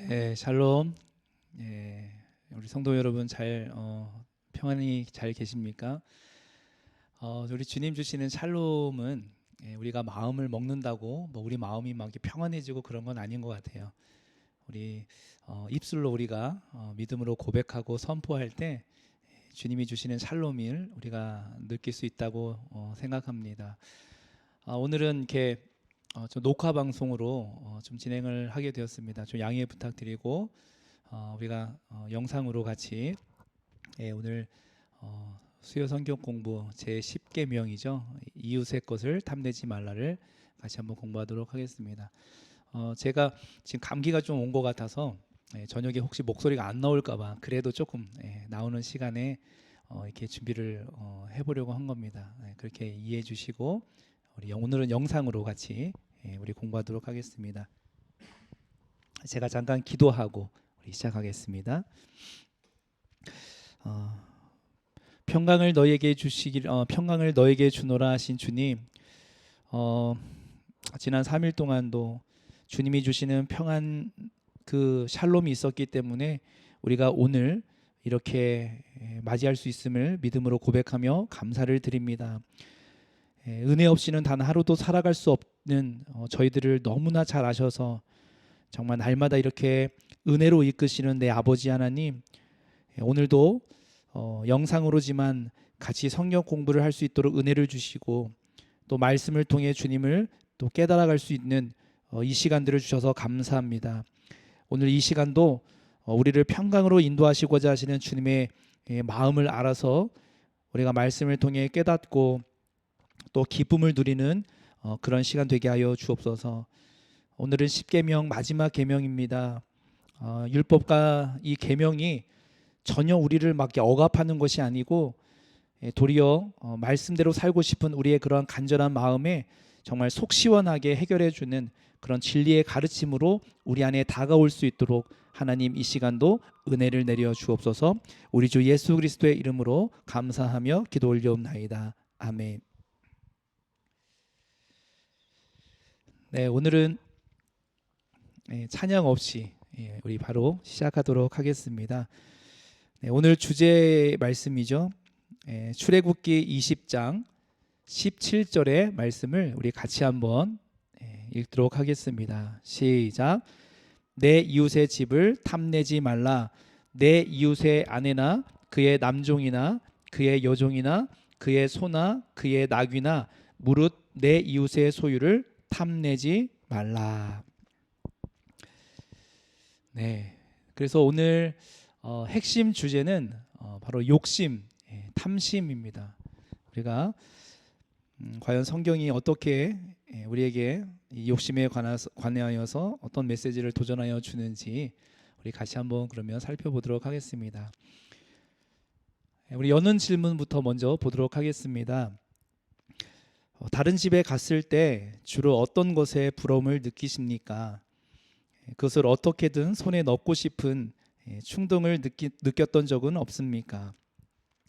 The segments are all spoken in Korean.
네, 샬롬. 우리 성도 여러분 평안히 잘 계십니까? 우리 주님 주시는 샬롬은 우리가 마음을 먹는다고 뭐 우리 마음이 막 이렇게 평안해지고 그런 건 아닌 것 같아요. 우리 입술로 우리가 믿음으로 고백하고 선포할 때 주님이 주시는 샬롬을 우리가 느낄 수 있다고 생각합니다. 오늘은 이렇게 좀 녹화 방송으로 좀 진행을 하게 되었습니다. 좀 양해 부탁드리고 우리가 영상으로 같이 오늘 수요 성경 공부 제 10계명이죠. 이웃의 것을 탐내지 말라를 같이 한번 공부하도록 하겠습니다. 제가 지금 감기가 좀 온 것 같아서 저녁에 혹시 목소리가 안 나올까봐 그래도 조금 나오는 시간에 이렇게 준비를 해보려고 한 겁니다. 그렇게 이해해 주시고 오늘은 영상으로 같이 우리 공부하도록 하겠습니다. 제가 잠깐 기도하고 우리 시작하겠습니다. 평강을 너에게 평강을 너에게 주노라 하신 주님, 지난 3일 동안도 주님이 주시는 평안 그 샬롬이 있었기 때문에 우리가 오늘 이렇게 맞이할 수 있음을 믿음으로 고백하며 감사를 드립니다. 은혜 없이는 단 하루도 살아갈 수 없는 저희들을 너무나 잘 아셔서 정말 날마다 이렇게 은혜로 이끄시는 내 아버지 하나님, 오늘도 영상으로지만 같이 성경 공부를 할 수 있도록 은혜를 주시고 또 말씀을 통해 주님을 또 깨달아갈 수 있는 이 시간들을 주셔서 감사합니다. 오늘 이 시간도 우리를 평강으로 인도하시고자 하시는 주님의 마음을 알아서 우리가 말씀을 통해 깨닫고 또 기쁨을 누리는 그런 시간 되게 하여 주옵소서. 오늘은 10계명 마지막 계명입니다. 율법과 이 계명이 전혀 우리를 막 억압하는 것이 아니고 도리어 말씀대로 살고 싶은 우리의 그런 간절한 마음에 정말 속 시원하게 해결해 주는 그런 진리의 가르침으로 우리 안에 다가올 수 있도록 하나님 이 시간도 은혜를 내려 주옵소서. 우리 주 예수 그리스도의 이름으로 감사하며 기도 올려옵나이다. 아멘. 네, 오늘은 찬양 없이 우리 바로 시작하도록 하겠습니다. 네, 오늘 주제 말씀이죠. 출애굽기 20장 17절의 말씀을 우리 같이 한번 읽도록 하겠습니다. 시작. 내 이웃의 집을 탐내지 말라. 내 이웃의 아내나 그의 남종이나 그의 여종이나 그의 소나 그의 나귀나 무릇 내 이웃의 소유를 탐내지 말라. 네, 그래서 오늘 핵심 주제는 바로 욕심, 탐심입니다. 우리가 과연 성경이 어떻게 우리에게 이 욕심에 관하여서 어떤 메시지를 도전하여 주는지 우리 같이 한번 그러면 살펴보도록 하겠습니다. 우리 여는 질문부터 먼저 보도록 하겠습니다. 다른 집에 갔을 때 주로 어떤 것에 부러움을 느끼십니까? 그것을 어떻게든 손에 넣고 싶은 충동을 느꼈던 적은 없습니까?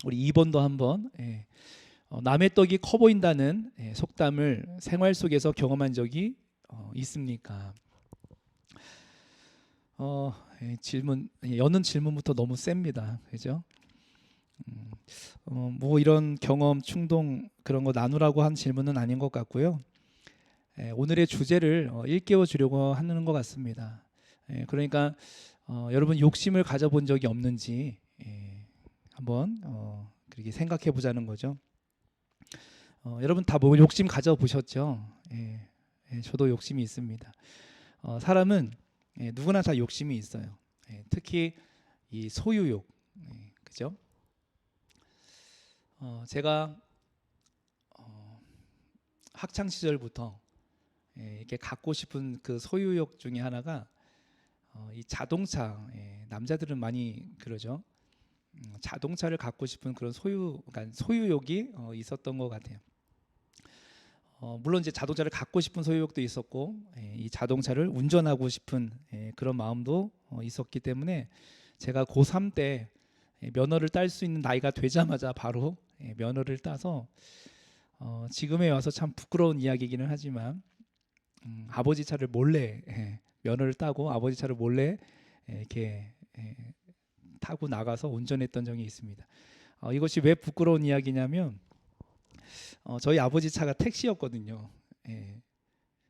우리 2번도 한번 남의 떡이 커 보인다는 속담을 생활 속에서 경험한 적이 있습니까? 여는 질문부터 너무 셉니다. 그죠? 뭐 이런 경험, 충동 그런 거 나누라고 한 질문은 아닌 것 같고요. 오늘의 주제를 일깨워 주려고 하는 것 같습니다. 그러니까 여러분 욕심을 가져본 적이 없는지 한번 그렇게 생각해 보자는 거죠. 여러분 다 뭐 욕심 가져보셨죠? 저도 욕심이 있습니다. 사람은 누구나 다 욕심이 있어요. 특히 이 소유욕, 그죠? 제가 학창 시절부터 이렇게 갖고 싶은 그 소유욕 중에 하나가 이 자동차. 남자들은 많이 그러죠. 자동차를 갖고 싶은 그런 그러니까 소유욕이 있었던 것 같아요. 물론 이제 자동차를 갖고 싶은 소유욕도 있었고 이 자동차를 운전하고 싶은 그런 마음도 있었기 때문에 제가 고3 때 면허를 딸 수 있는 나이가 되자마자 바로 면허를 따서 지금에 와서 참 부끄러운 이야기이기는 하지만 아버지 차를 몰래 면허를 따고 아버지 차를 몰래 이렇게 타고 나가서 운전했던 적이 있습니다. 이것이 왜 부끄러운 이야기냐면 저희 아버지 차가 택시였거든요.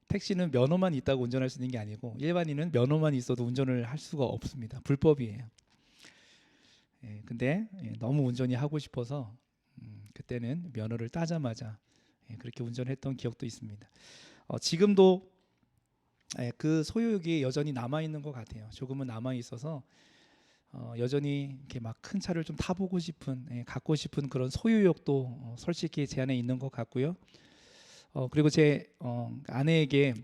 택시는 면허만 있다고 운전할 수 있는 게 아니고 일반인은 면허만 있어도 운전을 할 수가 없습니다. 불법이에요. 근데 너무 운전이 하고 싶어서 그때는 면허를 따자마자 그렇게 운전했던 기억도 있습니다. 지금도 그 소유욕이 여전히 남아 있는 것 같아요. 조금은 남아 있어서 여전히 이렇게 막 큰 차를 좀 타보고 싶은, 갖고 싶은 그런 소유욕도 솔직히 제 안에 있는 것 같고요. 그리고 제 아내에게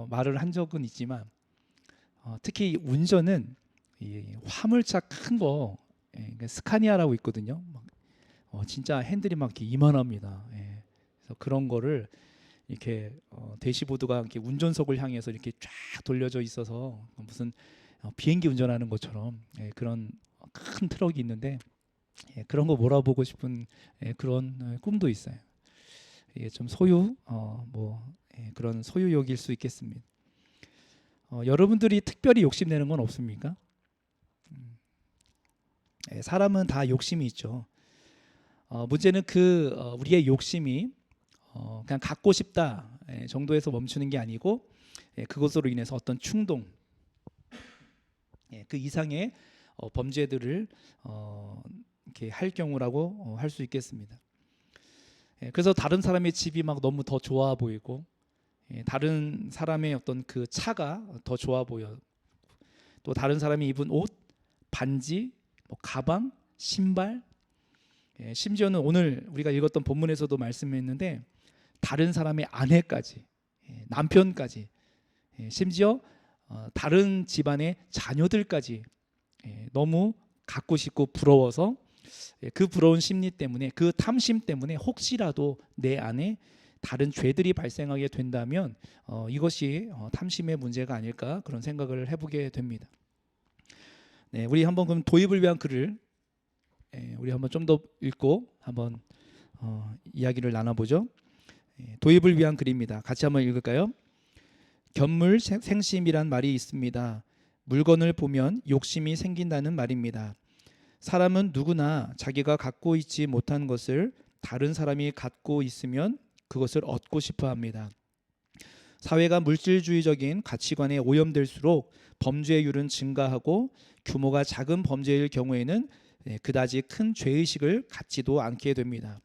말을 한 적은 있지만 특히 운전은 이 화물차 큰 거, 스카니아라고 있거든요. 진짜 핸들이 막 이렇게 이만합니다. 그래서 그런 거를 이렇게 대시보드가 이렇게 운전석을 향해서 이렇게 쫙 돌려져 있어서 무슨 비행기 운전하는 것처럼 그런 큰 트럭이 있는데 그런 거 몰아보고 싶은 그런 꿈도 있어요. 좀 소유 그런 소유욕일 수 있겠습니다. 여러분들이 특별히 욕심내는 건 없습니까? 사람은 다 욕심이 있죠. 문제는 우리의 욕심이 그냥 갖고 싶다 정도에서 멈추는 게 아니고 그것으로 인해서 어떤 충동, 그 이상의 범죄들을 이렇게 할 경우라고 할 수 있겠습니다. 그래서 다른 사람의 집이 막 너무 더 좋아 보이고 다른 사람의 어떤 그 차가 더 좋아 보여. 또 다른 사람이 입은 옷, 반지, 가방, 신발, 심지어는 오늘 우리가 읽었던 본문에서도 말씀했는데 다른 사람의 아내까지, 남편까지, 심지어 다른 집안의 자녀들까지 너무 갖고 싶고 부러워서 그 부러운 심리 때문에, 그 탐심 때문에 혹시라도 내 안에 다른 죄들이 발생하게 된다면 이것이 탐심의 문제가 아닐까 그런 생각을 해보게 됩니다. 우리 한번 그럼 도입을 위한 글을 우리 한번 좀 더 읽고 한번 이야기를 나눠보죠. 도입을 위한 글입니다. 같이 한번 읽을까요? 견물생심이란 말이 있습니다. 물건을 보면 욕심이 생긴다는 말입니다. 사람은 누구나 자기가 갖고 있지 못한 것을 다른 사람이 갖고 있으면 그것을 얻고 싶어 합니다. 사회가 물질주의적인 가치관에 오염될수록 범죄율은 증가하고 규모가 작은 범죄일 경우에는 그다지 큰 죄의식을 갖지도 않게 됩니다.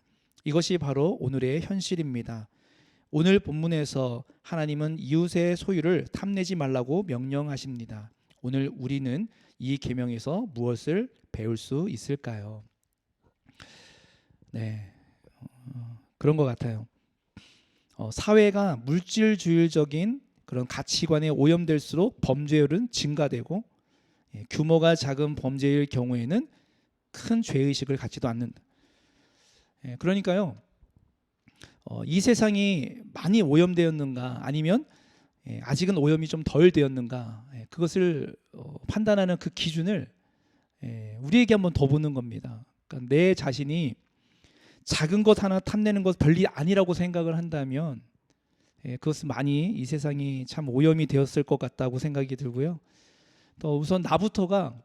이것이 바로 오늘의 현실입니다. 오늘 본문에서 하나님은 이웃의 소유를 탐내지 말라고 명령하십니다. 오늘 우리는 이 계명에서 무엇을 배울 수 있을까요? 그런 것 같아요. 사회가 물질주의적인 그런 가치관에 오염될수록 범죄율은 증가되고 규모가 작은 범죄일 경우에는 큰 죄의식을 갖지도 않는다. 그러니까요, 이 세상이 많이 오염되었는가 아니면 아직은 오염이 좀 덜 되었는가, 그것을 판단하는 그 기준을 우리에게 한번 더 보는 겁니다. 그러니까 내 자신이 작은 것 하나 탐내는 것 별일 아니라고 생각을 한다면 그것은 많이 이 세상이 참 오염이 되었을 것 같다고 생각이 들고요. 또 우선 나부터가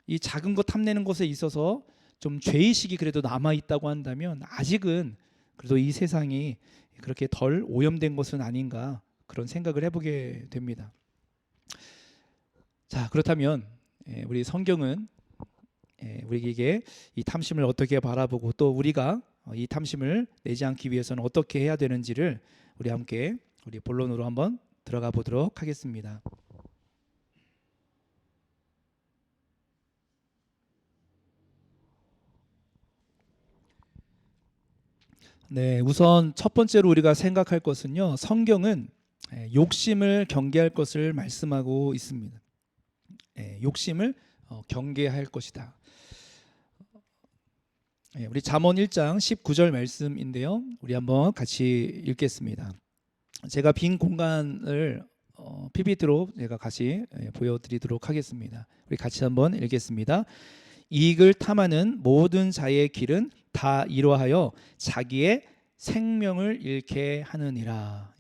이 작은 것 탐내는 것에 있어서 좀 죄의식이 그래도 남아있다고 한다면 아직은 그래도 이 세상이 그렇게 덜 오염된 것은 아닌가 그런 생각을 해보게 됩니다. 자, 그렇다면 우리 성경은 우리에게 이 탐심을 어떻게 바라보고 또 우리가 이 탐심을 내지 않기 위해서는 어떻게 해야 되는지를 우리 함께 우리 본론으로 한번 들어가 보도록 하겠습니다. 우선 첫 번째로 우리가 생각할 것은요, 성경은 욕심을 경계할 것을 말씀하고 있습니다. 욕심을 경계할 것이다. 우리 잠언 1장 19절 말씀인데요, 우리 한번 같이 읽겠습니다. 제가 빈 공간을 PPT로 제가 같이 보여드리도록 하겠습니다. 우리 같이 한번 읽겠습니다. 이익을 탐하는 모든 자의 길은 다 이러하여 자기의 생명을 잃게 하느니라.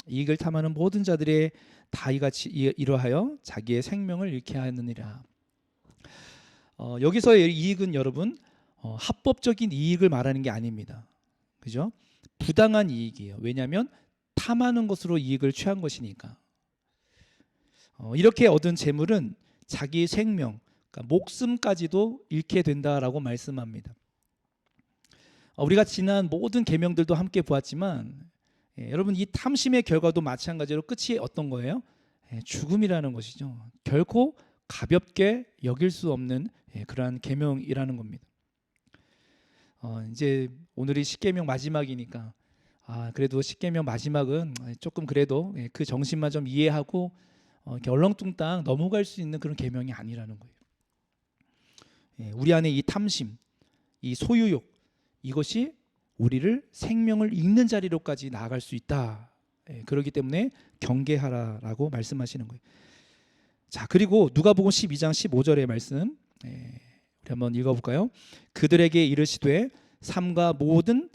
이익을 탐하는 모든 자들의 다 이같이 이러하여 자기의 생명을 잃게 하느니라. 여기서의 이익은 여러분 합법적인 이익을 말하는 게 아닙니다. 그죠? 부당한 이익이에요. 왜냐하면 탐하는 것으로 이익을 취한 것이니까. 이렇게 얻은 재물은 자기 생명, 그러니까 목숨까지도 잃게 된다라고 말씀합니다. 우리가 지난 모든 계명들도 함께 보았지만 여러분 이 탐심의 결과도 마찬가지로 끝이 어떤 거예요? 죽음이라는 것이죠. 결코 가볍게 여길 수 없는 그러한 계명이라는 겁니다. 이제 오늘이 십계명 마지막이니까 그래도 십계명 마지막은 조금 그래도 그 정신만 좀 이해하고 이렇게 얼렁뚱땅 넘어갈 수 있는 그런 계명이 아니라는 거예요. 우리 안에 이 탐심, 이 소유욕, 이것이 우리를 생명을 잃는 자리로까지 나아갈 수 있다. 그렇기 때문에 경계하라라고 말씀하시는 거예요. 자, 그리고 누가복음 12장 15절의 말씀 우리 한번 읽어볼까요? 그들에게 이르시되 삼가 모든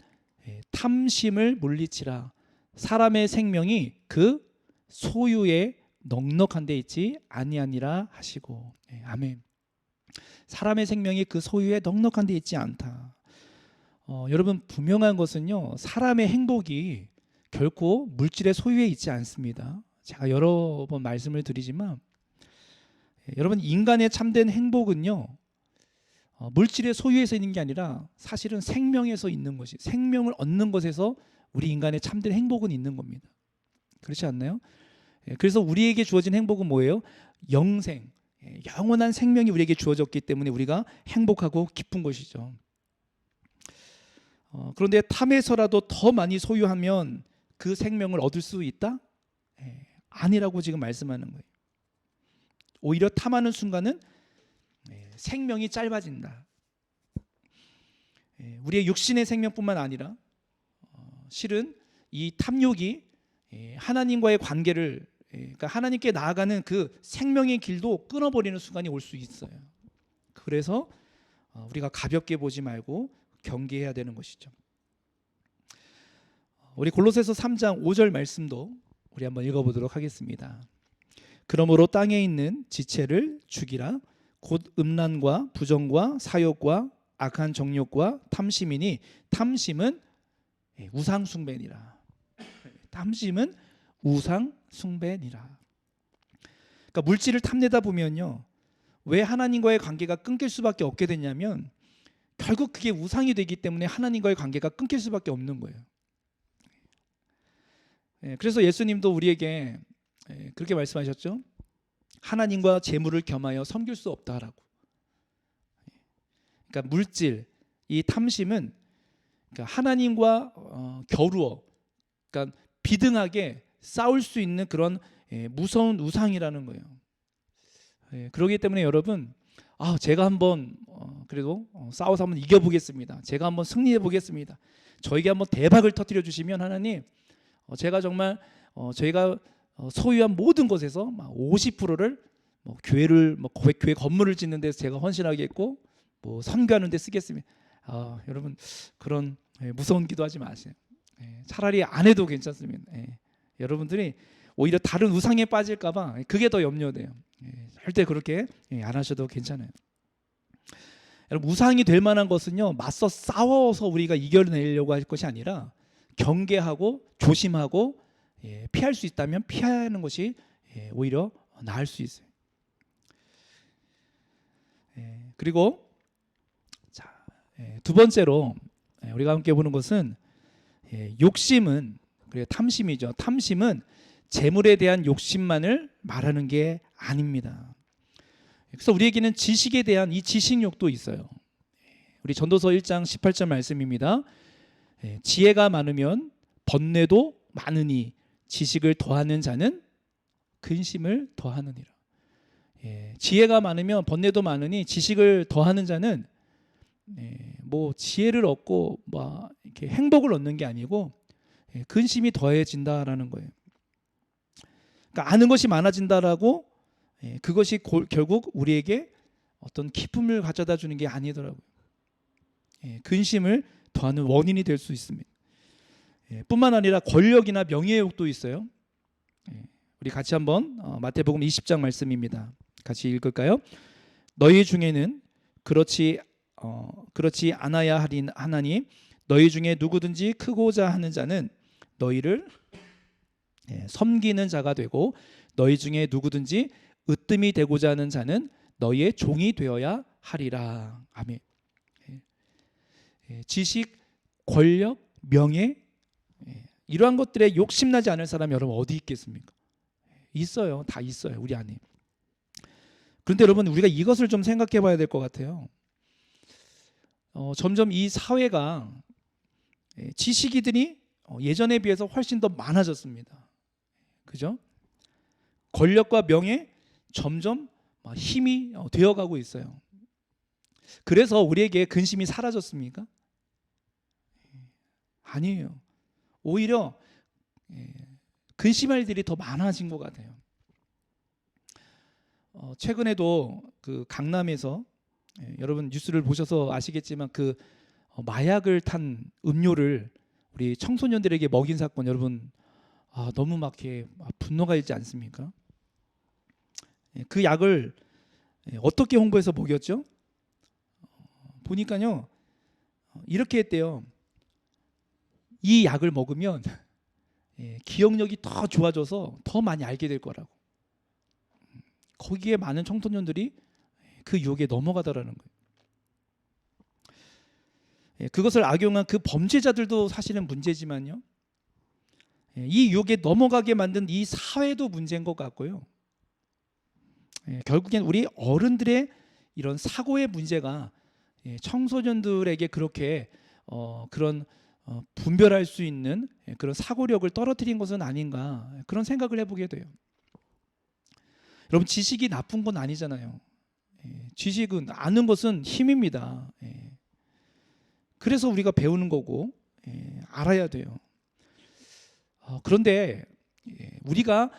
탐심을 물리치라. 사람의 생명이 그 소유에 넉넉한 데 있지 아니하니라 하시고. 아멘. 사람의 생명이 그 소유에 넉넉한 데 있지 않다. 여러분 분명한 것은요, 사람의 행복이 결코 물질의 소유에 있지 않습니다. 제가 여러 번 말씀을 드리지만 여러분 인간의 참된 행복은요 물질의 소유에서 있는 게 아니라 사실은 생명에서 있는 것이, 생명을 얻는 것에서 우리 인간의 참된 행복은 있는 겁니다. 그렇지 않나요? 그래서 우리에게 주어진 행복은 뭐예요? 영생, 영원한 생명이 우리에게 주어졌기 때문에 우리가 행복하고 기쁜 것이죠. 그런데 탐에서라도 더 많이 소유하면 그 생명을 얻을 수 있다? 아니라고 지금 말씀하는 거예요. 오히려 탐하는 순간은 생명이 짧아진다. 우리의 육신의 생명뿐만 아니라 실은 이 탐욕이 하나님과의 관계를, 그러니까 하나님께 나아가는 그 생명의 길도 끊어버리는 순간이 올 수 있어요. 그래서 우리가 가볍게 보지 말고 경계해야 되는 것이죠. 우리 골로새서 3장 5절 말씀도 우리 한번 읽어보도록 하겠습니다. 그러므로 땅에 있는 지체를 죽이라. 곧 음란과 부정과 사욕과 악한 정욕과 탐심이니 탐심은 우상 숭배니라. 탐심은 우상 숭배니라. 그러니까 물질을 탐내다 보면요, 왜 하나님과의 관계가 끊길 수밖에 없게 되냐면 결국 그게 우상이 되기 때문에 하나님과의 관계가 끊길 수밖에 없는 거예요. 그래서 예수님도 우리에게 그렇게 말씀하셨죠. 하나님과 재물을 겸하여 섬길 수 없다라고. 그러니까 물질, 이 탐심은 그러니까 하나님과 겨루어, 그러니까 비등하게 싸울 수 있는 그런 무서운 우상이라는 거예요. 그렇기 때문에 여러분, 제가 한번 그래도 싸워서 한번 이겨보겠습니다. 제가 한번 승리해 보겠습니다. 저에게 한번 대박을 터뜨려 주시면 하나님, 제가 정말 저희가 소유한 모든 것에서 50%를 교회를 교회 건물을 짓는 데서 제가 헌신하겠고 선교하는 데 쓰겠습니다. 여러분 그런 무서운 기도하지 마세요. 차라리 안 해도 괜찮습니다. 여러분들이 오히려 다른 우상에 빠질까봐 그게 더 염려돼요. 절대 그렇게 안 하셔도 괜찮아요. 여러분 우상이 될 만한 것은요, 맞서 싸워서 우리가 이겨내려고 할 것이 아니라 경계하고 조심하고 피할 수 있다면 피하는 것이 오히려 나을 수 있어요. 그리고 두 번째로 우리가 함께 보는 것은 욕심은, 그리고 탐심이죠. 탐심은 재물에 대한 욕심만을 말하는 게 아닙니다. 그래서 우리에게는 지식에 대한 이 지식욕도 있어요. 우리 전도서 1장 18절 말씀입니다. 지혜가 많으면 번뇌도 많으니 지식을 더하는 자는 근심을 더하느니라. 지혜가 많으면 번뇌도 많으니 지식을 더하는 자는 지혜를 얻고 이렇게 행복을 얻는 게 아니고 근심이 더해진다라는 거예요. 그러니까 아는 것이 많아진다라고 그것이 결국 우리에게 어떤 기쁨을 가져다 주는 게 아니더라고요. 근심을 더하는 원인이 될 수 있습니다. 뿐만 아니라 권력이나 명예욕도 있어요. 우리 같이 한번 마태복음 20장 말씀입니다. 같이 읽을까요? 너희 중에는 그렇지 않아야 하나니 너희 중에 누구든지 크고자 하는 자는 너희를 섬기는 자가 되고 너희 중에 누구든지 으뜸이 되고자 하는 자는 너희의 종이 되어야 하리라. 아멘. 지식, 권력, 명예, 이러한 것들에 욕심나지 않을 사람이 여러분 어디 있겠습니까? 있어요. 다 있어요. 우리 안에. 그런데 여러분 우리가 이것을 좀 생각해 봐야 될 것 같아요. 점점 이 사회가 지식인들이 예전에 비해서 훨씬 더 많아졌습니다. 그죠? 권력과 명예 점점 힘이 되어가고 있어요. 그래서 우리에게 근심이 사라졌습니까? 아니에요. 오히려 근심할 일이 더 많아진 것 같아요. 최근에도 그 강남에서 여러분 뉴스를 보셔서 아시겠지만 그 마약을 탄 음료를 우리 청소년들에게 먹인 사건 여러분 너무 막 이렇게 분노가 있지 않습니까? 그 약을 어떻게 홍보해서 먹였죠? 보니까요 이렇게 했대요. 이 약을 먹으면 기억력이 더 좋아져서 더 많이 알게 될 거라고. 거기에 많은 청소년들이 그 유혹에 넘어가더라는 거예요. 그것을 악용한 그 범죄자들도 사실은 문제지만요. 이 유혹에 넘어가게 만든 이 사회도 문제인 것 같고요. 결국엔 우리 어른들의 이런 사고의 문제가 청소년들에게 그렇게 그런 분별할 수 있는 그런 사고력을 떨어뜨린 것은 아닌가 그런 생각을 해보게 돼요. 여러분 지식이 나쁜 건 아니잖아요. 지식은 아는 것은 힘입니다. 그래서 우리가 배우는 거고 알아야 돼요. 그런데 우리가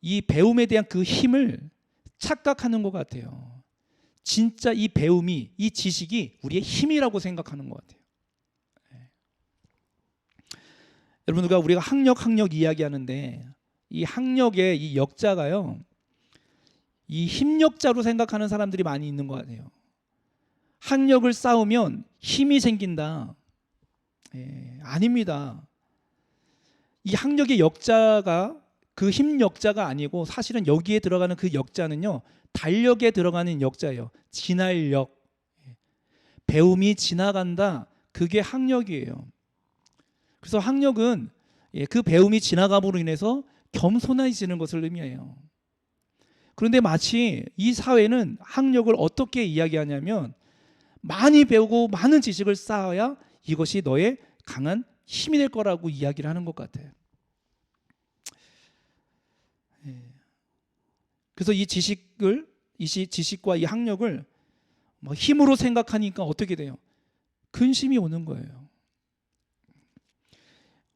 이 배움에 대한 그 힘을 착각하는 것 같아요. 진짜 이 배움이 이 지식이 우리의 힘이라고 생각하는 것 같아요. 여러분 우리가 학력 이야기하는데 이 학력의 이 역자가요. 이 힘력자로 생각하는 사람들이 많이 있는 것 같아요. 학력을 쌓으면 힘이 생긴다. 아닙니다. 이 학력의 역자가 그 힘력자가 아니고 사실은 여기에 들어가는 그 역자는요. 달력에 들어가는 역자예요. 지날력. 배움이 지나간다. 그게 학력이에요. 그래서 학력은 그 배움이 지나감으로 인해서 겸손해지는 것을 의미해요. 그런데 마치 이 사회는 학력을 어떻게 이야기하냐면 많이 배우고 많은 지식을 쌓아야 이것이 너의 강한 힘이 될 거라고 이야기를 하는 것 같아요. 그래서 이 지식과 이 학력을 힘으로 생각하니까 어떻게 돼요? 근심이 오는 거예요.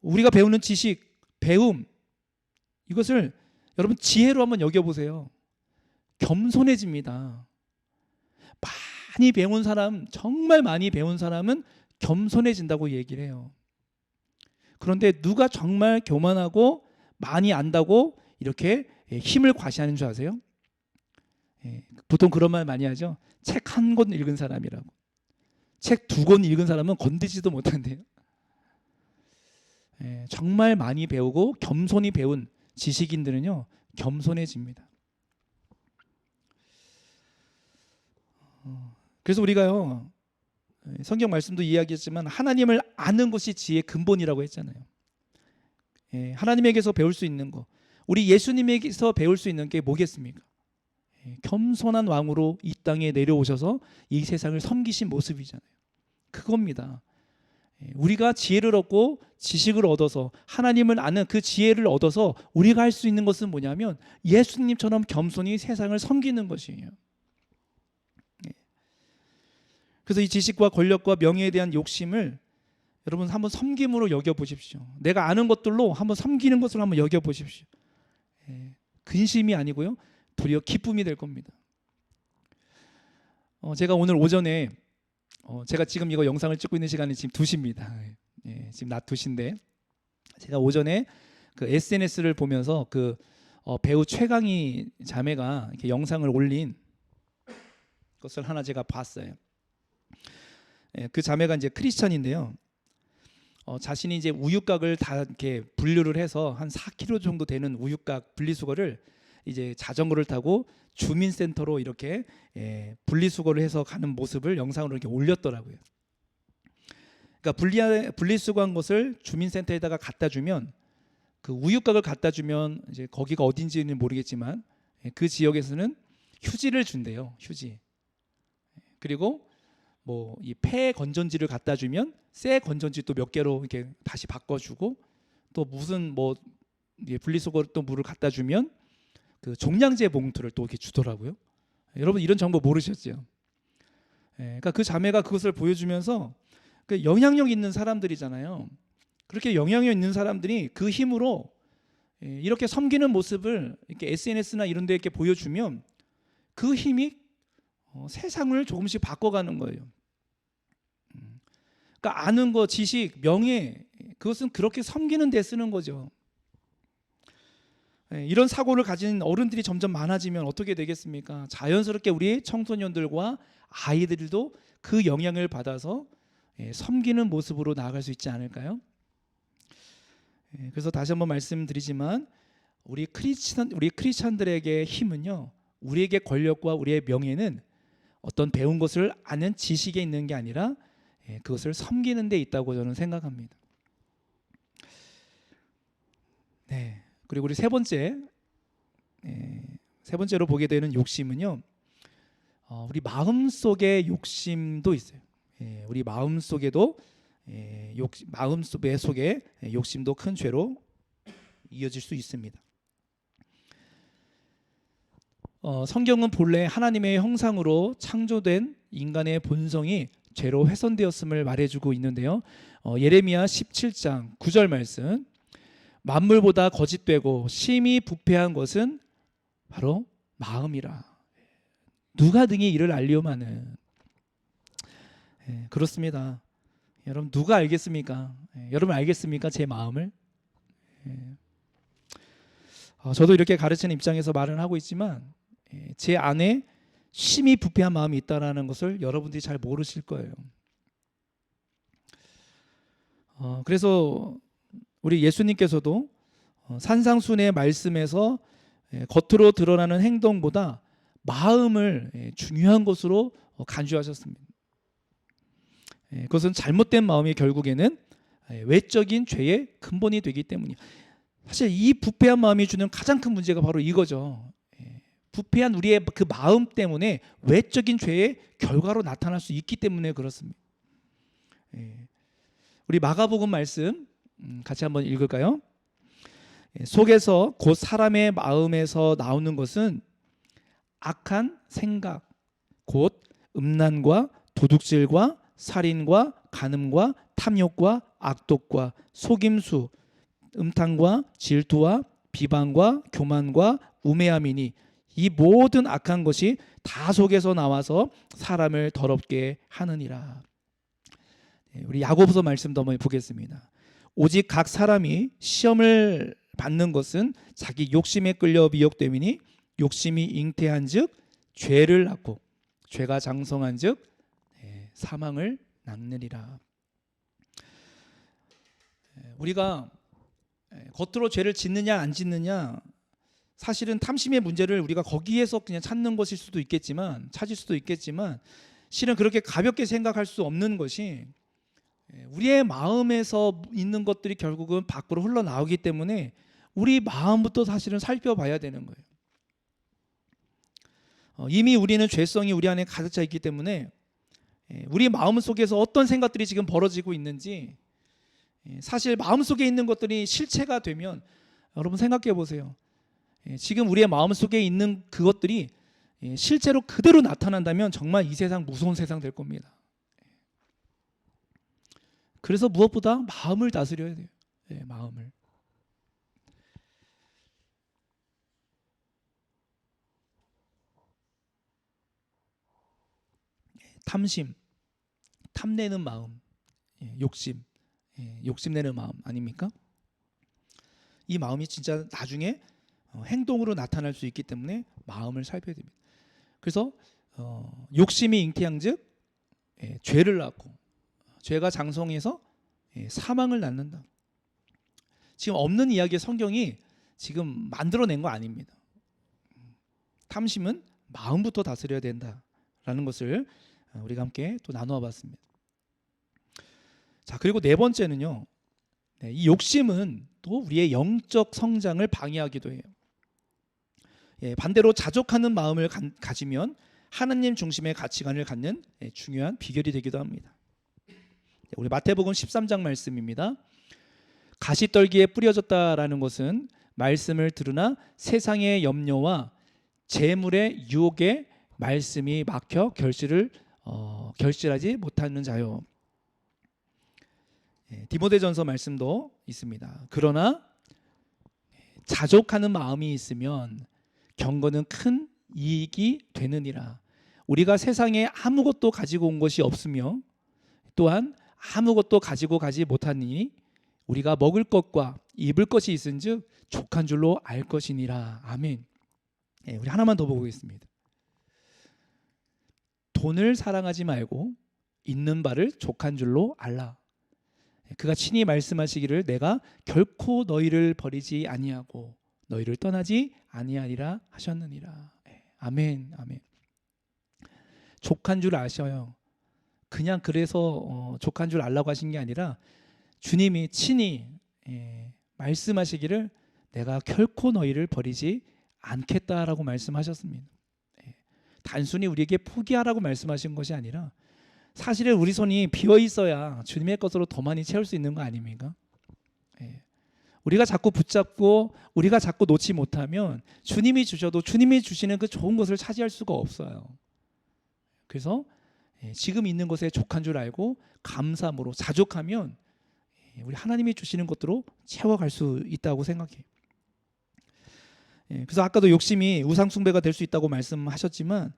우리가 배우는 지식, 배움 이것을 여러분 지혜로 한번 여겨보세요. 겸손해집니다. 많이 배운 사람, 정말 많이 배운 사람은 겸손해진다고 얘기를 해요. 그런데 누가 정말 교만하고 많이 안다고 이렇게 힘을 과시하는 줄 아세요? 보통 그런 말 많이 하죠. 책 한 권 읽은 사람이라고. 책 2권 읽은 사람은 건드지도 못한대요. 정말 많이 배우고 겸손히 배운 지식인들은요 겸손해집니다. 그래서 우리가요 성경 말씀도 이야기했지만 하나님을 아는 것이 지혜의 근본이라고 했잖아요. 하나님에게서 배울 수 있는 거, 우리 예수님에게서 배울 수 있는 게 뭐겠습니까? 겸손한 왕으로 이 땅에 내려오셔서 이 세상을 섬기신 모습이잖아요. 그겁니다. 우리가 지혜를 얻고 지식을 얻어서 하나님을 아는 그 지혜를 얻어서 우리가 할 수 있는 것은 뭐냐면 예수님처럼 겸손히 세상을 섬기는 것이에요. 그래서 이 지식과 권력과 명예에 대한 욕심을 여러분 한번 섬김으로 여겨보십시오. 내가 아는 것들로 한번 섬기는 것으로 한번 여겨보십시오. 근심이 아니고요 도리어 기쁨이 될 겁니다. 제가 오늘 오전에 제가 지금 이거 영상을 찍고 있는 시간이 지금 2시입니다. 지금 낮 2시인데 제가 오전에 그 SNS를 보면서 그 배우 최강희 자매가 이렇게 영상을 올린 것을 하나 제가 봤어요. 그 자매가 이제 크리스천인데요. 자신이 이제 우유곽을 다 이렇게 분류를 해서 한 4kg 정도 되는 우유곽 분리수거를 이제 자전거를 타고 주민센터로 이렇게 분리수거를 해서 가는 모습을 영상으로 이렇게 올렸더라고요. 그러니까 분리수거한 것을 주민센터에다가 갖다 주면, 그 우유곽을 갖다 주면 이제 거기가 어딘지는 모르겠지만 그 지역에서는 휴지를 준대요. 휴지. 그리고 뭐 이 폐 건전지를 갖다 주면 새 건전지 또 몇 개로 이렇게 다시 바꿔주고, 또 무슨 뭐 분리수거 또 물을 갖다 주면 그 종량제 봉투를 또 이렇게 주더라고요. 여러분 이런 정보 모르셨죠? 그러니까 그 자매가 그것을 보여주면서 그 영향력 있는 사람들이잖아요. 그렇게 영향력 있는 사람들이 그 힘으로 이렇게 섬기는 모습을 이렇게 SNS나 이런 데 이렇게 보여주면 그 힘이 세상을 조금씩 바꿔가는 거예요. 그러니까 아는 거, 지식, 명예, 그것은 그렇게 섬기는 데 쓰는 거죠. 이런 사고를 가진 어른들이 점점 많아지면 어떻게 되겠습니까? 자연스럽게 우리 청소년들과 아이들도 그 영향을 받아서 섬기는 모습으로 나아갈 수 있지 않을까요? 그래서 다시 한번 말씀드리지만 우리 크리스천들에게 힘은요, 우리에게 권력과 우리의 명예는 어떤 배운 것을 아는 지식에 있는 게 아니라 그것을 섬기는 데 있다고 저는 생각합니다. 네. 그리고 우리 세 번째로 보게 되는 욕심은요, 우리 마음 속에 욕심도 있어요. 우리 마음 속에도 마음 속에 욕심도 큰 죄로 이어질 수 있습니다. 성경은 본래 하나님의 형상으로 창조된 인간의 본성이 죄로 훼손되었음을 말해주고 있는데요. 예레미야 17장 9절 말씀, 만물보다 거짓되고 심히 부패한 것은 바로 마음이라. 누가 등이 이를 알리오마는. 그렇습니다. 여러분 누가 알겠습니까? 여러분 알겠습니까? 제 마음을. 저도 이렇게 가르치는 입장에서 말을 하고 있지만 제 안에 심히 부패한 마음이 있다라는 것을 여러분들이 잘 모르실 거예요. 그래서 우리 예수님께서도 산상순의 말씀에서 겉으로 드러나는 행동보다 마음을 중요한 것으로 간주하셨습니다. 그것은 잘못된 마음이 결국에는 외적인 죄의 근본이 되기 때문이에요. 사실 이 부패한 마음이 주는 가장 큰 문제가 바로 이거죠. 부패한 우리의 그 마음 때문에 외적인 죄의 결과로 나타날 수 있기 때문에 그렇습니다. 우리 마가복음 말씀 같이 한번 읽을까요? 속에서 곧 사람의 마음에서 나오는 것은 악한 생각, 곧 음란과 도둑질과 살인과 간음과 탐욕과 악독과 속임수, 음탕과 질투와 비방과 교만과 우매함이니 이 모든 악한 것이 다 속에서 나와서 사람을 더럽게 하느니라. 우리 야고보서 말씀도 한번 보겠습니다. 오직 각 사람이 시험을 받는 것은 자기 욕심에 끌려 미혹됨이니 욕심이 잉태한즉 죄를 낳고 죄가 장성한즉 사망을 낳느니라. 우리가 겉으로 죄를 짓느냐 안 짓느냐, 사실은 탐심의 문제를 우리가 거기에서 그냥 찾을 수도 있겠지만 실은 그렇게 가볍게 생각할 수 없는 것이 우리의 마음에서 있는 것들이 결국은 밖으로 흘러나오기 때문에 우리 마음부터 사실은 살펴봐야 되는 거예요. 이미 우리는 죄성이 우리 안에 가득 차 있기 때문에 우리 마음 속에서 어떤 생각들이 지금 벌어지고 있는지, 사실 마음속에 있는 것들이 실체가 되면 여러분 생각해 보세요. 지금 우리의 마음속에 있는 그것들이 실제로 그대로 나타난다면 정말 이 세상 무서운 세상 될 겁니다. 그래서 무엇보다 마음을 다스려야 돼요. 마음을. 탐심, 탐내는 마음, 욕심, 욕심내는 마음 아닙니까? 이 마음이 진짜 나중에 행동으로 나타날 수 있기 때문에 마음을 살펴야 됩니다. 그래서 욕심이 잉태한즉 죄를 낳고 죄가 장성해서 사망을 낳는다. 지금 없는 이야기의 성경이 지금 만들어낸 거 아닙니다. 탐심은 마음부터 다스려야 된다라는 것을 우리가 함께 또 나누어 봤습니다. 자, 그리고 네 번째는요. 이 욕심은 또 우리의 영적 성장을 방해하기도 해요. 반대로 자족하는 마음을 가지면 하나님 중심의 가치관을 갖는 중요한 비결이 되기도 합니다. 우리 마태복음 13장 말씀입니다. 가시떨기에 뿌려졌다라는 것은 말씀을 들으나 세상의 염려와 재물의 유혹에 말씀이 막혀 결실하지 못하는 자요. 디모데전서 말씀도 있습니다. 그러나 자족하는 마음이 있으면 경건은 큰 이익이 되느니라. 우리가 세상에 아무것도 가지고 온 것이 없으며 또한 아무것도 가지고 가지 못하니 우리가 먹을 것과 입을 것이 있은즉 족한 줄로 알 것이니라. 아멘. 우리 하나만 더 보겠습니다. 돈을 사랑하지 말고 있는 바를 족한 줄로 알라. 그가 친히 말씀하시기를 내가 결코 너희를 버리지 아니하고 너희를 떠나지 아니하리라 하셨느니라. 아멘. 아멘. 족한 줄 아셔요. 그냥 그래서 족한 줄 알라고 하신 게 아니라 주님이 친히 말씀하시기를 내가 결코 너희를 버리지 않겠다라고 말씀하셨습니다. 단순히 우리에게 포기하라고 말씀하신 것이 아니라 사실은 우리 손이 비어 있어야 주님의 것으로 더 많이 채울 수 있는 거 아닙니까? 우리가 자꾸 붙잡고 우리가 자꾸 놓지 못하면 주님이 주셔도 주님이 주시는 그 좋은 것을 차지할 수가 없어요. 그래서 지금 있는 것에 족한 줄 알고 감사함으로 자족하면 우리 하나님이 주시는 것들로 채워갈 수 있다고 생각해요. 그래서 아까도 욕심이 우상 숭배가 될 수 있다고 말씀하셨지만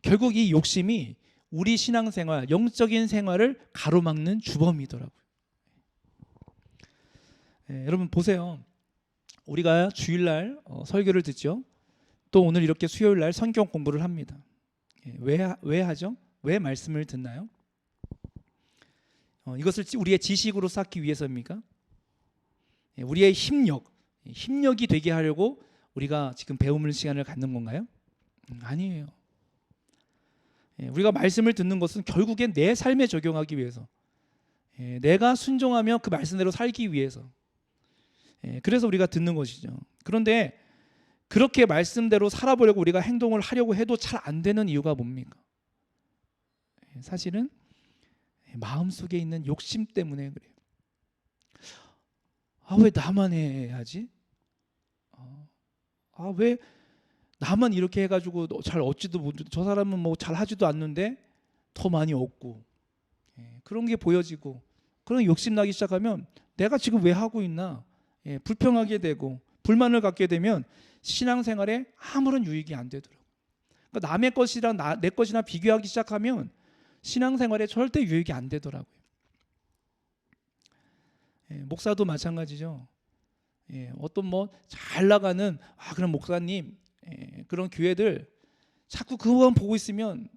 결국 이 욕심이 우리 신앙생활, 영적인 생활을 가로막는 주범이더라고요. 여러분 보세요. 우리가 주일날 설교를 듣죠. 또 오늘 이렇게 수요일날 성경 공부를 합니다. 왜 하죠? 왜 말씀을 듣나요? 이것을 우리의 지식으로 쌓기 위해서입니까? 우리의 힘력이 되게 하려고 우리가 지금 배움을 시간을 갖는 건가요? 아니에요. 우리가 말씀을 듣는 것은 결국엔 내 삶에 적용하기 위해서, 내가 순종하며 그 말씀대로 살기 위해서, 그래서 우리가 듣는 것이죠. 그런데 그렇게 말씀대로 살아보려고 우리가 행동을 하려고 해도 잘 안 되는 이유가 뭡니까? 사실은 마음속에 있는 욕심 때문에 그래요. 왜 나만 해야지? 왜 나만 이렇게 해가지고 잘 얻지도 못, 저 사람은 뭐 잘 하지도 않는데 더 많이 얻고, 그런 게 보여지고 그런 욕심 나기 시작하면 내가 지금 왜 하고 있나, 불평하게 되고 불만을 갖게 되면 신앙생활에 아무런 유익이 안 되더라고요. 그러니까 남의 것이랑 내 것이나 비교하기 시작하면 신앙생활에 절대 유익이 안 되더라고요. 목사도 마찬가지죠. 어떤 뭐 잘 나가는 그런 목사님, 그런 교회들 자꾸 그거만 보고 있으면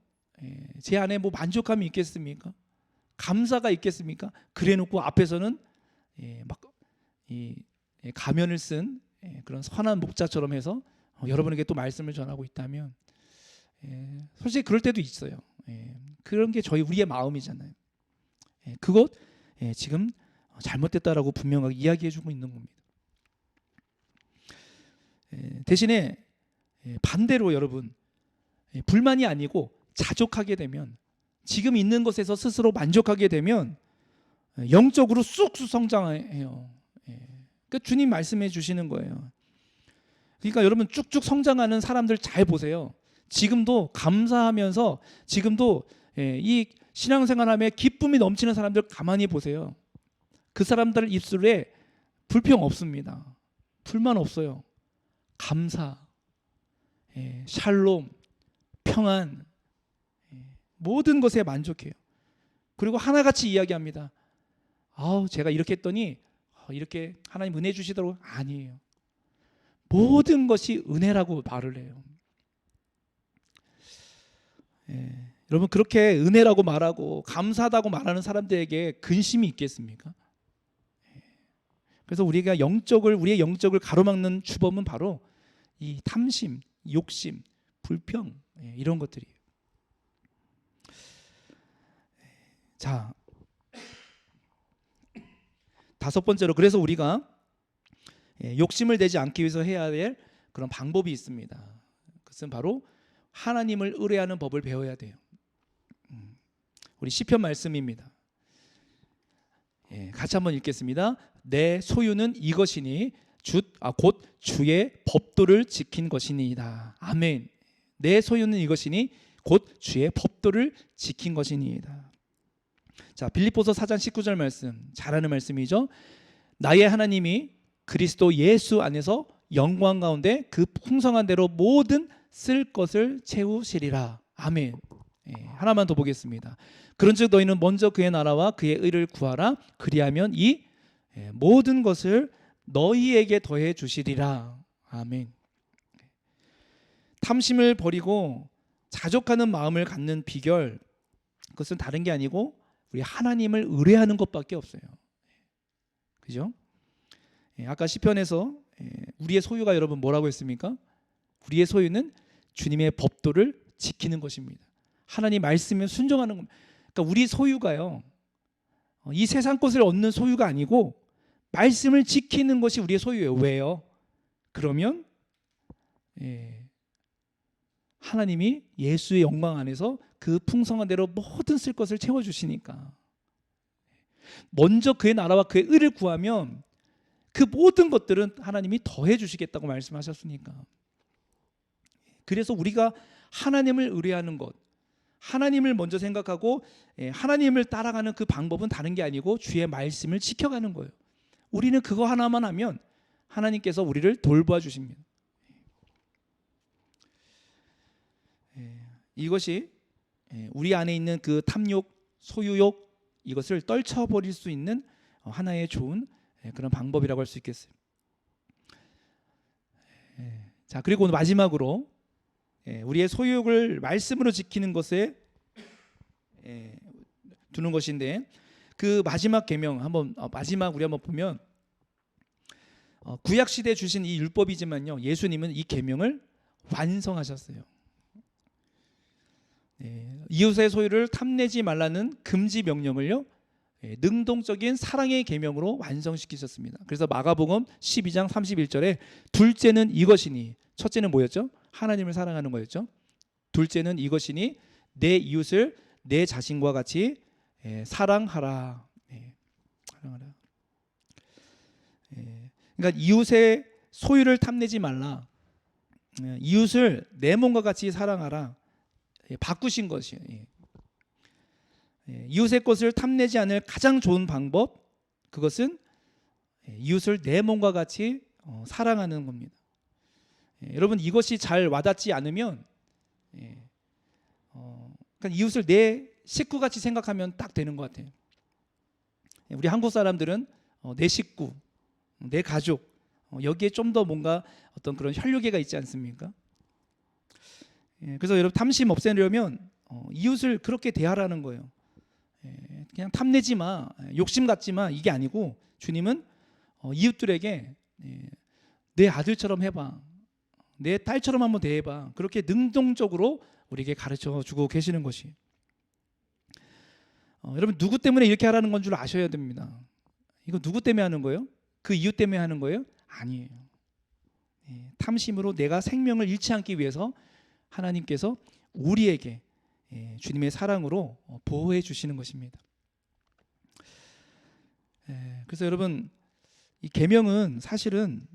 제 안에 뭐 만족감이 있겠습니까? 감사가 있겠습니까? 그래놓고 앞에서는 막 이 가면을 쓴 그런 선한 목자처럼 해서 여러분에게 또 말씀을 전하고 있다면, 솔직히 그럴 때도 있어요. 그런 게 우리의 마음이잖아요. 그것 지금 잘못됐다라고 분명하게 이야기해주고 있는 겁니다. 대신에 반대로 여러분, 불만이 아니고 자족하게 되면, 지금 있는 것에서 스스로 만족하게 되면 영적으로 쑥쑥 성장해요. 그러니까 주님 말씀해 주시는 거예요. 그러니까 여러분 쭉쭉 성장하는 사람들 잘 보세요. 지금도 감사하면서 지금도 이 신앙생활함에 기쁨이 넘치는 사람들 가만히 보세요. 그 사람들 입술에 불평 없습니다. 불만 없어요. 감사, 샬롬, 평안, 모든 것에 만족해요. 그리고 하나같이 이야기합니다. 제가 이렇게 했더니 이렇게 하나님 은혜 주시더라고요. 아니에요. 모든 것이 은혜라고 말을 해요. 여러분, 그렇게 은혜라고 말하고 감사하다고 말하는 사람들에게 근심이 있겠습니까? 그래서 우리의 영적을 가로막는 주범은 바로 이 탐심, 욕심, 불평, 이런 것들이에요. 자, 다섯 번째로, 그래서 우리가 욕심을 내지 않기 위해서 해야 될 그런 방법이 있습니다. 그것은 바로 하나님을 의뢰하는 법을 배워야 돼요. 우리 시편 말씀입니다. 같이 한번 읽겠습니다. 내 소유는 이것이니 곧 주의 법도를 지킨 것이니이다. 아멘. 내 소유는 이것이니 곧 주의 법도를 지킨 것이니이다. 자, 빌립보서 4장 19절 말씀, 잘하는 말씀이죠. 나의 하나님이 그리스도 예수 안에서 영광 가운데 그 풍성한 대로 모든 쓸 것을 채우시리라. 아멘. 하나만 더 보겠습니다. 그런즉 너희는 먼저 그의 나라와 그의 의를 구하라. 그리하면 이 모든 것을 너희에게 더해 주시리라. 아멘. 탐심을 버리고 자족하는 마음을 갖는 비결, 그것은 다른 게 아니고 우리 하나님을 의뢰하는 것밖에 없어요. 그죠? 아까 시편에서 우리의 소유가 여러분 뭐라고 했습니까? 우리의 소유는 주님의 법도를 지키는 것입니다. 하나님 말씀에 순종하는 겁니다. 그러니까 우리 소유가요, 이 세상 것을 얻는 소유가 아니고 말씀을 지키는 것이 우리의 소유예요. 왜요? 그러면 하나님이 예수의 영광 안에서 그 풍성한 대로 모든 쓸 것을 채워주시니까, 먼저 그의 나라와 그의 의를 구하면 그 모든 것들은 하나님이 더해 주시겠다고 말씀하셨으니까. 그래서 우리가 하나님을 의뢰하는 것, 하나님을 먼저 생각하고 하나님을 따라가는 그 방법은 다른 게 아니고 주의 말씀을 지켜가는 거예요. 우리는 그거 하나만 하면 하나님께서 우리를 돌보아 주십니다. 이것이 우리 안에 있는 그 탐욕, 소유욕, 이것을 떨쳐버릴 수 있는 하나의 좋은 그런 방법이라고 할 수 있겠어요. 자, 그리고 오늘 마지막으로 우리의 소유욕을 말씀으로 지키는 것에 두는 것인데, 그 마지막 계명 마지막 우리 한번 보면 구약 시대에 주신 이 율법이지만요, 예수님은 이 계명을 완성하셨어요. 이웃의 소유를 탐내지 말라는 금지 명령을요, 능동적인 사랑의 계명으로 완성시키셨습니다. 그래서 마가복음 12장 31절에 둘째는 이것이니, 첫째는 뭐였죠? 하나님을 사랑하는 거였죠. 둘째는 이것이니 내 이웃을 내 자신과 같이 사랑하라. 사랑하라. 그러니까 이웃의 소유를 탐내지 말라. 이웃을 내 몸과 같이 사랑하라. 바꾸신 것이에요. 이웃의 것을 탐내지 않을 가장 좋은 방법, 그것은 이웃을 내 몸과 같이 사랑하는 겁니다. 여러분, 이것이 잘 와닿지 않으면 그러니까 이웃을 내 식구같이 생각하면 딱 되는 것 같아요. 우리 한국 사람들은 내 식구, 내 가족, 여기에 좀 더 뭔가 어떤 그런 혈육애가 있지 않습니까? 그래서 여러분, 탐심 없애려면 이웃을 그렇게 대하라는 거예요. 그냥 탐내지 마, 욕심 갖지 마, 이게 아니고 주님은 이웃들에게 내 아들처럼 해봐, 내 딸처럼 한번 대해봐, 그렇게 능동적으로 우리에게 가르쳐 주고 계시는 것이. 여러분, 누구 때문에 이렇게 하라는 건 줄 아셔야 됩니다. 이거 누구 때문에 하는 거예요? 그 이웃 때문에 하는 거예요? 아니에요. 탐심으로 내가 생명을 잃지 않기 위해서 하나님께서 우리에게 주님의 사랑으로 보호해 주시는 것입니다. 그래서 여러분, 이 계명은 사실은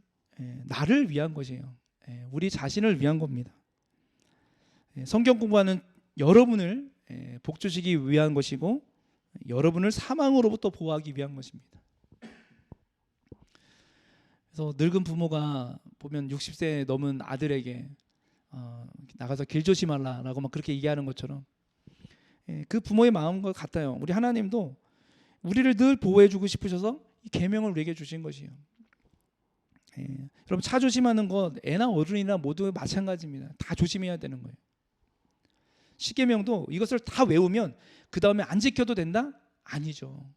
나를 위한 것이에요. 우리 자신을 위한 겁니다. 성경 공부하는 여러분을 복 주시기 위한 것이고, 여러분을 사망으로부터 보호하기 위한 것입니다. 그래서 늙은 부모가 보면 60세 넘은 아들에게 나가서 길 조심하라라고 막 그렇게 얘기하는 것처럼, 그 부모의 마음과 같아요. 우리 하나님도 우리를 늘 보호해주고 싶으셔서 이 계명을 우리에게 주신 것이에요. 여러분 차 조심하는 거 애나 어른이나 모두 마찬가지입니다. 다 조심해야 되는 거예요. 십계명도 이것을 다 외우면 그 다음에 안 지켜도 된다? 아니죠.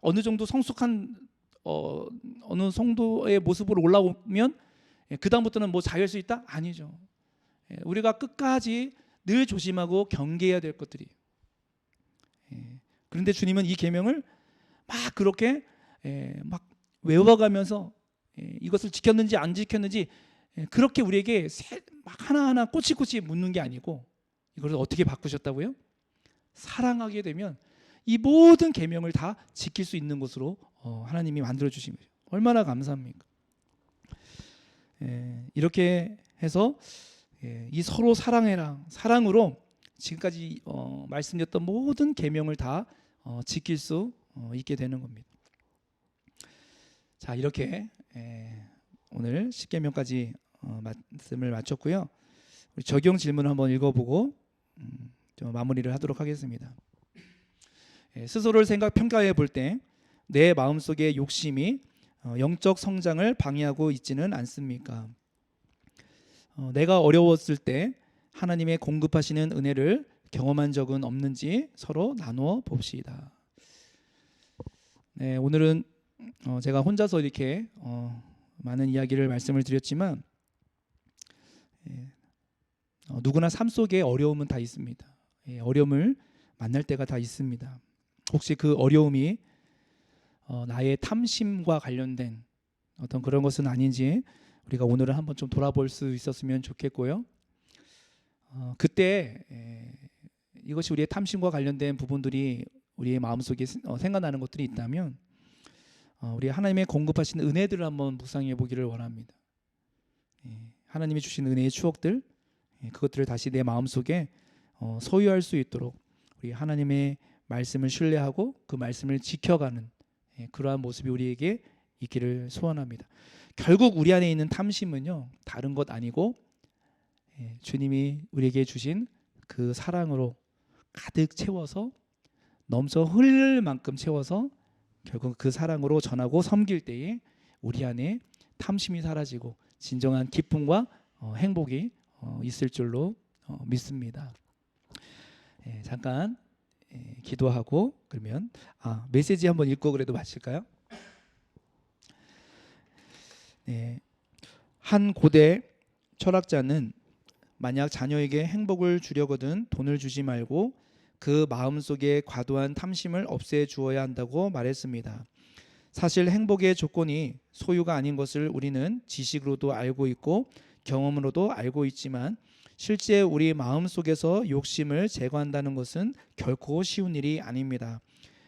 어느 정도 성숙한 어느 성도의 모습으로 올라오면 그 다음부터는 뭐 자유할 수 있다? 아니죠. 우리가 끝까지 늘 조심하고 경계해야 될 것들이. 그런데 주님은 이 계명을 막 그렇게 막 외워가면서 이것을 지켰는지 안 지켰는지 그렇게 우리에게 막 하나하나 꼬치꼬치 묻는 게 아니고 이걸 어떻게 바꾸셨다고요? 사랑하게 되면 이 모든 계명을 다 지킬 수 있는 것으로 하나님이 만들어 주신 거죠. 얼마나 감사합니까? 이렇게 해서 이 서로 사랑해라, 사랑으로 지금까지 말씀드렸던 모든 계명을 다 지킬 수 있게 되는 겁니다. 자, 이렇게 오늘 10계명까지 말씀을 마쳤고요. 우리 적용 질문 한번 읽어보고 좀 마무리를 하도록 하겠습니다. 스스로를 평가해 볼 때 내 마음속의 욕심이 영적 성장을 방해하고 있지는 않습니까? 내가 어려웠을 때 하나님의 공급하시는 은혜를 경험한 적은 없는지 서로 나누어 봅시다. 네, 오늘은 제가 혼자서 이렇게 많은 이야기를 말씀을 드렸지만 누구나 삶 속에 어려움은 다 있습니다. 어려움을 만날 때가 다 있습니다. 혹시 그 어려움이 나의 탐심과 관련된 어떤 그런 것은 아닌지 우리가 오늘은 한번 좀 돌아볼 수 있었으면 좋겠고요. 그때 이것이 우리의 탐심과 관련된 부분들이 우리의 마음속에 생각나는 것들이 있다면 우리 하나님의 공급하신 은혜들을 한번 묵상해 보기를 원합니다. 하나님이 주신 은혜의 추억들, 그것들을 다시 내 마음속에 소유할 수 있도록 우리 하나님의 말씀을 신뢰하고 그 말씀을 지켜가는 그러한 모습이 우리에게 있기를 소원합니다. 결국 우리 안에 있는 탐심은요, 다른 것 아니고 주님이 우리에게 주신 그 사랑으로 가득 채워서 넘쳐 흘릴 만큼 채워서 결국 그 사랑으로 전하고 섬길 때에 우리 안에 탐심이 사라지고 진정한 기쁨과 행복이 있을 줄로 믿습니다. 잠깐 기도하고 그러면 메시지 한번 읽고 그래도 마실까요? 한 고대 철학자는 만약 자녀에게 행복을 주려거든 돈을 주지 말고 그 마음속에 과도한 탐심을 없애주어야 한다고 말했습니다. 사실 행복의 조건이 소유가 아닌 것을 우리는 지식으로도 알고 있고 경험으로도 알고 있지만 실제 우리 마음속에서 욕심을 제거한다는 것은 결코 쉬운 일이 아닙니다.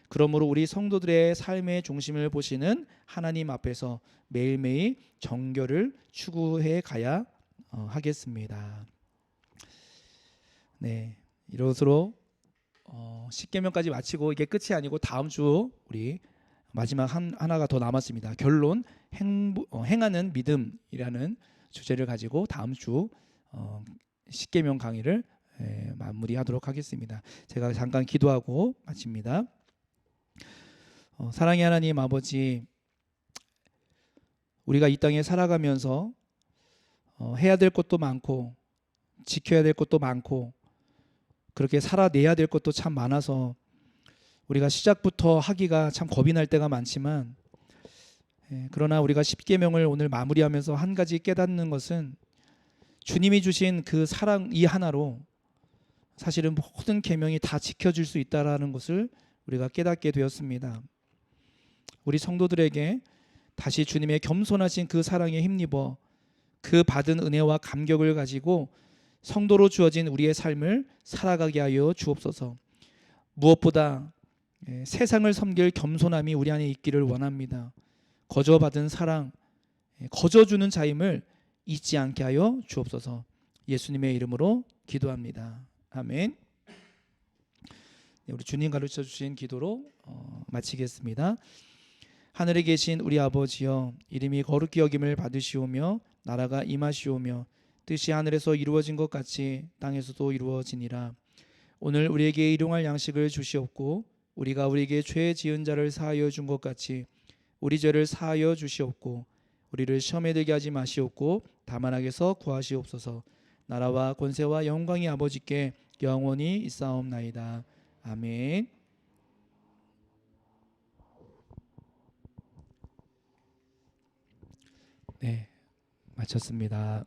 그러므로 우리 성도들의 삶의 중심을 보시는 하나님 앞에서 매일매일 정결을 추구해 가야 하겠습니다. 네, 이것으로 10계명까지 마치고 이게 끝이 아니고 다음 주 우리 마지막 하나가 더 남았습니다. 결론 행하는 믿음이라는 주제를 가지고 다음 주 10계명 강의를 마무리하도록 하겠습니다. 제가 잠깐 기도하고 마칩니다. 사랑의 하나님 아버지, 우리가 이 땅에 살아가면서 해야 될 것도 많고 지켜야 될 것도 많고 그렇게 살아내야 될 것도 참 많아서 우리가 시작부터 하기가 참 겁이 날 때가 많지만 그러나 우리가 10계명을 오늘 마무리하면서 한 가지 깨닫는 것은 주님이 주신 그 사랑 이 하나로 사실은 모든 계명이 다 지켜질 수 있다라는 것을 우리가 깨닫게 되었습니다. 우리 성도들에게 다시 주님의 겸손하신 그 사랑에 힘입어 그 받은 은혜와 감격을 가지고 성도로 주어진 우리의 삶을 살아가게 하여 주옵소서. 무엇보다 세상을 섬길 겸손함이 우리 안에 있기를 원합니다. 거저 받은 사랑, 거저 주는 자임을 잊지 않게 하여 주옵소서. 예수님의 이름으로 기도합니다. 아멘. 우리 주님 가르쳐 주신 기도로 마치겠습니다. 하늘에 계신 우리 아버지여, 이름이 거룩히 여김을 받으시오며 나라가 임하시오며 뜻이 하늘에서 이루어진 것 같이 땅에서도 이루어지니라. 오늘 우리에게 일용할 양식을 주시옵고 우리가 우리에게 죄 지은 자를 사하여 준 것 같이 우리 죄를 사하여 주시옵고 우리를 시험에 들게 하지 마시옵고 다만 악에서 구하시옵소서. 나라와 권세와 영광이 아버지께 영원히 있사옵나이다. 아멘. 네, 마쳤습니다.